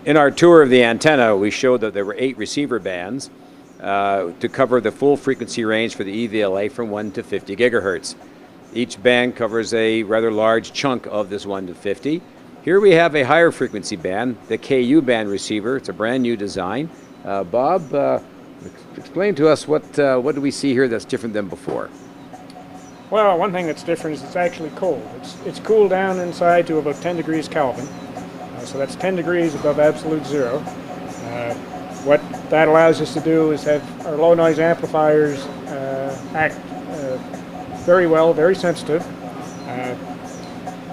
In our tour of the antenna, we showed that there were 8 receiver bands to cover the full frequency range for the EVLA from 1 to 50 gigahertz. Each band covers a rather large chunk of this 1 to 50. Here we have a higher frequency band, the Ku-Band receiver. It's a brand new design. Bob, explain to us what do we see here that's different than before? Well, one thing that's different is it's actually cold. It's cooled down inside to about 10 degrees Kelvin. So that's 10 degrees above absolute zero. What that allows us to do is have our low noise amplifiers act very well, very sensitive.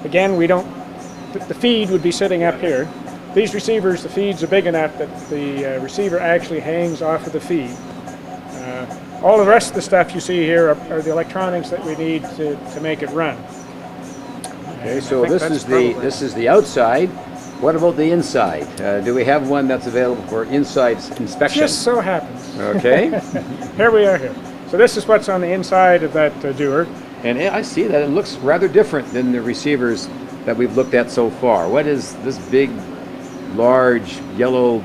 Again, the feed would be sitting up here. These receivers, the feeds are big enough that the receiver actually hangs off of the feed. All the rest of the stuff you see here are the electronics that we need to make it run. Okay, so this is the outside. What about the inside? Do we have one that's available for inside inspection? Just so happens. Okay. Here we are here. So this is what's on the inside of that doer. And I see that it looks rather different than the receivers that we've looked at so far. What is this big, large, yellow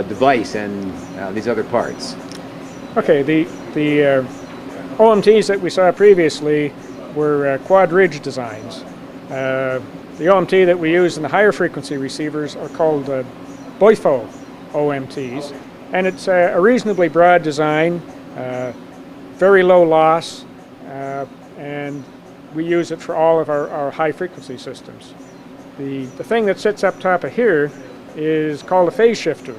device and these other parts? Okay, the OMTs that we saw previously were quad ridge designs. The OMT that we use in the higher frequency receivers are called BOIFO OMTs, and it's a reasonably broad design, very low loss, and we use it for all of our high frequency systems. The thing that sits up top of here is called a phase shifter.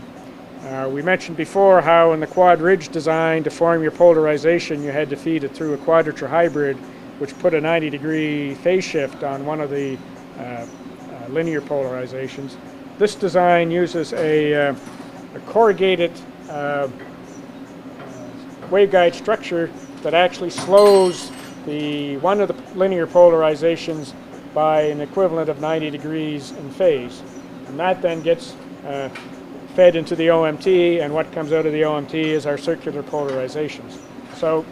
We mentioned before how in the quad ridge design, to form your polarization, you had to feed it through a quadrature hybrid, which put a 90-degree phase shift on one of the linear polarizations. This design uses a corrugated waveguide structure that actually slows one of the linear polarizations by an equivalent of 90 degrees in phase. And that then gets fed into the OMT, and what comes out of the OMT is our circular polarizations. So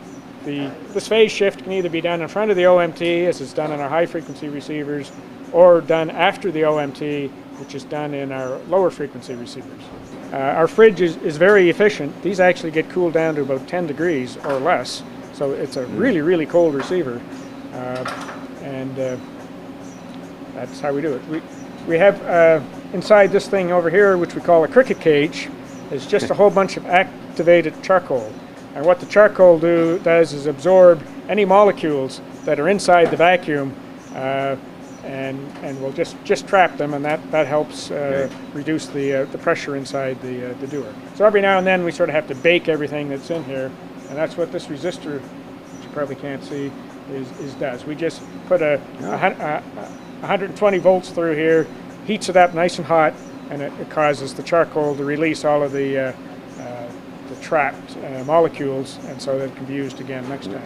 this phase shift can either be done in front of the OMT, as it's done in our high frequency receivers, or done after the OMT, which is done in our lower frequency receivers. Our fridge is very efficient. These actually get cooled down to about 10 degrees or less, so it's a really, really cold receiver, and that's how we do it. We have inside this thing over here, which we call a cricket cage, is just a whole bunch of activated charcoal. And what the charcoal does is absorb any molecules that are inside the vacuum, and we'll just trap them, and that helps reduce the pressure inside the doer. So every now and then we sort of have to bake everything that's in here, and that's what this resistor, which you probably can't see, does. We just put a 120 volts through here, heats it up nice and hot, and it causes the charcoal to release all of the trapped molecules, and so that it can be used again next time.